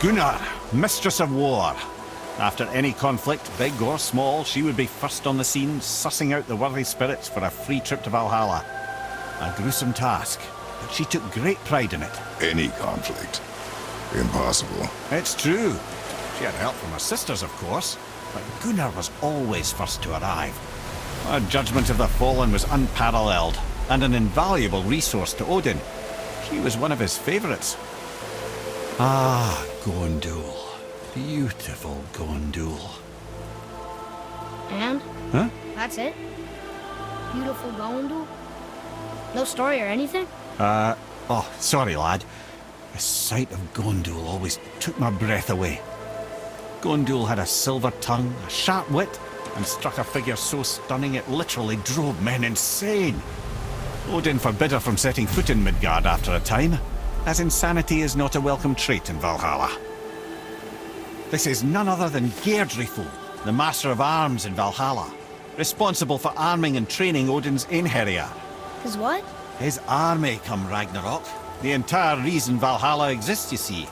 Gunnar, Mistress of War. After any conflict, big or small, she would be first on the scene, sussing out the worthy spirits for a free trip to Valhalla. A gruesome task, but she took great pride in it. Any conflict. Impossible. It's true. She had help from her sisters, of course, but Gunnar was always first to arrive. Her judgment of the fallen was unparalleled, and an invaluable resource to Odin. She was one of his favourites. Ah, Gondul. Beautiful Gondul. And? Huh? That's it? Beautiful Gondul? No story or anything? Oh, sorry, lad. The sight of Gondul always took my breath away. Gondul had a silver tongue, a sharp wit, and struck a figure so stunning it literally drove men insane. Odin forbid her from setting foot in Midgard after a time, as insanity is not a welcome trait in Valhalla. This is none other than Geirdriful, the Master of Arms in Valhalla, responsible for arming and training Odin's Einherjar. His what? His army come Ragnarok. The entire reason Valhalla exists, you see.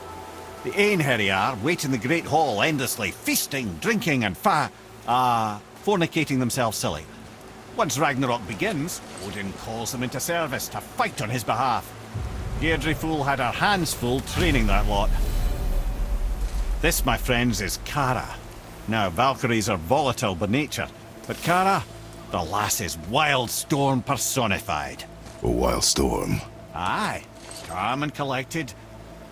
The Einherjar wait in the Great Hall endlessly, feasting, drinking and fornicating themselves silly. Once Ragnarok begins, Odin calls them into service to fight on his behalf. Geirdriful had her hands full training that lot. This, my friends, is Kara. Now, Valkyries are volatile by nature, but Kara, the lass is wild storm personified. A wild storm. Aye, calm and collected.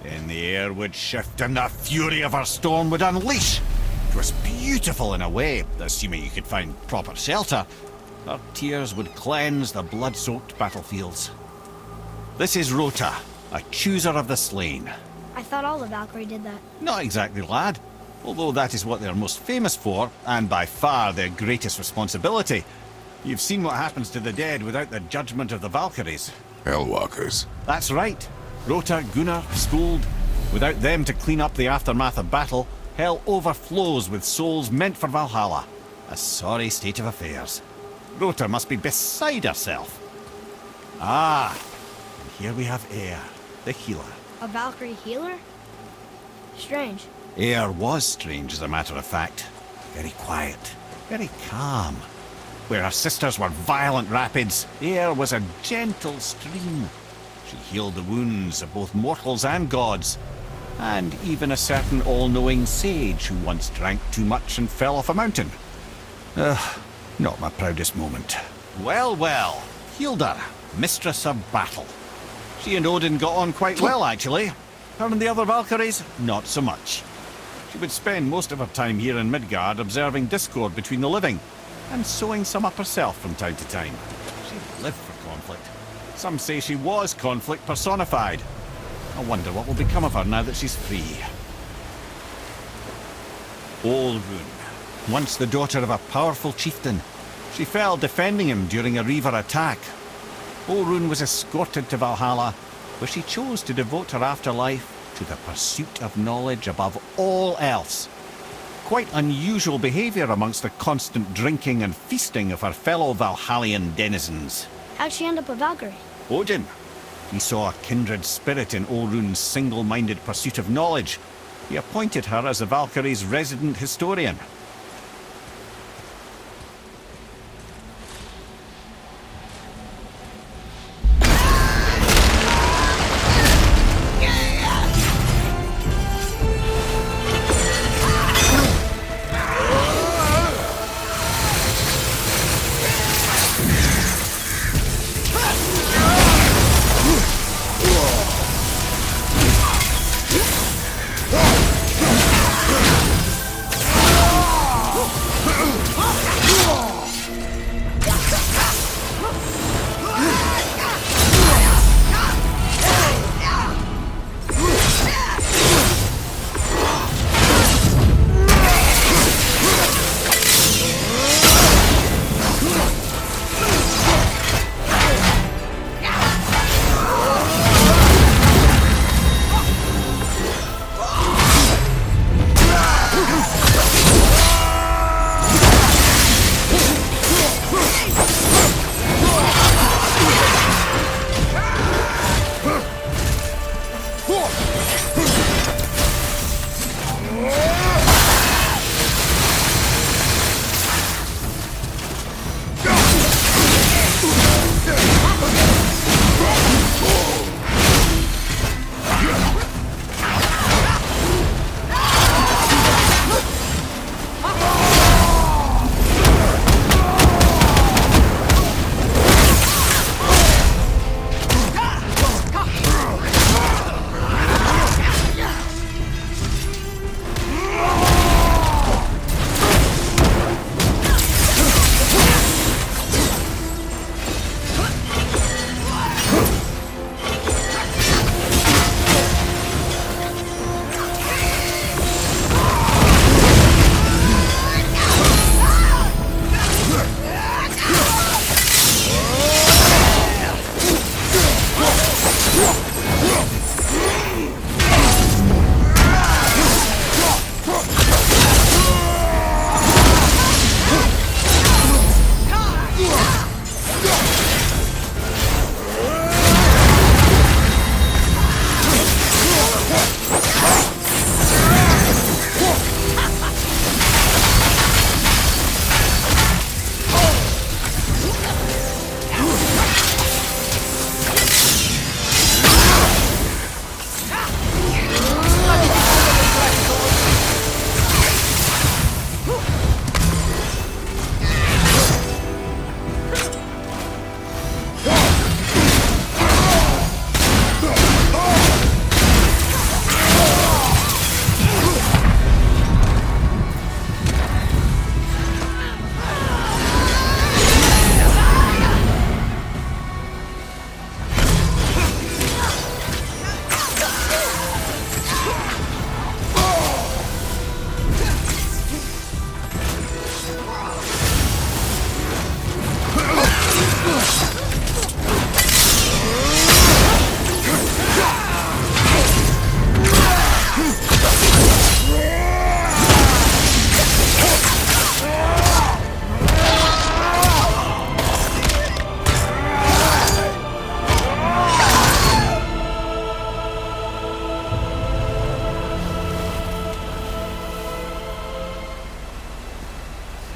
Then the air would shift and the fury of her storm would unleash. It was beautiful in a way, assuming you could find proper shelter. Her tears would cleanse the blood-soaked battlefields. This is Rota, a chooser of the slain. I thought all the Valkyrie did that. Not exactly, lad. Although that is what they're most famous for, and by far their greatest responsibility. You've seen what happens to the dead without the judgment of the Valkyries. Hellwalkers. That's right. Rota, Gunnar, Skuld. Without them to clean up the aftermath of battle, hell overflows with souls meant for Valhalla. A sorry state of affairs. Rota must be beside herself. Ah, and here we have Eir, the healer. A Valkyrie healer? Strange. Eir was strange, as a matter of fact. Very quiet, very calm. Where her sisters were violent rapids, Eir was a gentle stream. She healed the wounds of both mortals and gods, and even a certain all-knowing sage who once drank too much and fell off a mountain. Not my proudest moment. Well, well, Hilda, Mistress of Battle. She and Odin got on quite well, actually. Her and the other Valkyries, not so much. She would spend most of her time here in Midgard observing discord between the living, and sewing some up herself from time to time. She lived for conflict. Some say she was conflict personified. I wonder what will become of her now that she's free. Olrun, once the daughter of a powerful chieftain. She fell defending him during a Reaver attack. Olrun was escorted to Valhalla, where she chose to devote her afterlife to the pursuit of knowledge above all else. Quite unusual behaviour amongst the constant drinking and feasting of her fellow Valhallian denizens. How'd she end up a Valkyrie? Odin. He saw a kindred spirit in Olrun's single-minded pursuit of knowledge. He appointed her as the Valkyrie's resident historian.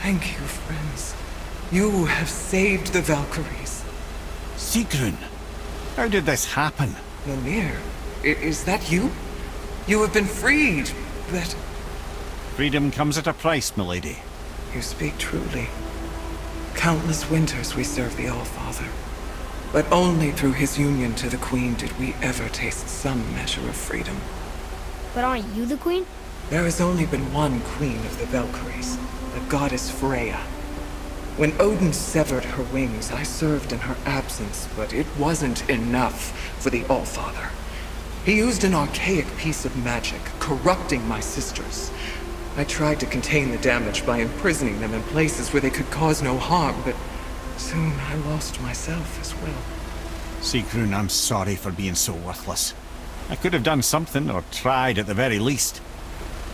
Thank you, friends. You have saved the Valkyries. Sigrun, how did this happen? Mimir, is that you? You have been freed, but... Freedom comes at a price, milady. You speak truly. Countless winters we served the All-Father. But only through his union to the Queen did we ever taste some measure of freedom. But aren't you the queen? There has only been one Queen of the Valkyries, the goddess Freya. When Odin severed her wings, I served in her absence, but it wasn't enough for the All-Father. He used an archaic piece of magic, corrupting my sisters. I tried to contain the damage by imprisoning them in places where they could cause no harm, but soon I lost myself as well. Sigrun, I'm sorry for being so worthless. I could have done something, or tried at the very least.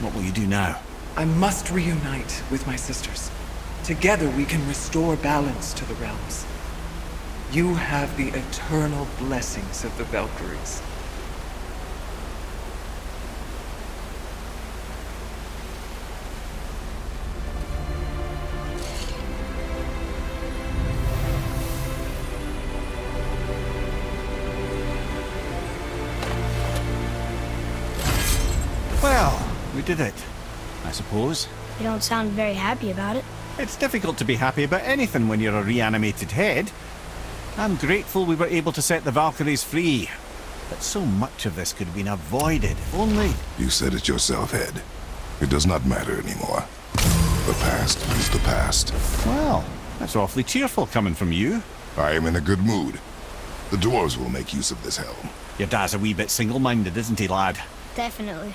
What will you do now? I must reunite with my sisters. Together we can restore balance to the realms. You have the eternal blessings of the Valkyries. Well, we did it, I suppose. You don't sound very happy about it. It's difficult to be happy about anything when you're a reanimated head. I'm grateful we were able to set the Valkyries free. But so much of this could have been avoided, if only... You said it yourself, Head. It does not matter anymore. The past is the past. Well, that's awfully cheerful coming from you. I am in a good mood. The dwarves will make use of this helm. Your dad's a wee bit single-minded, isn't he, lad? Definitely.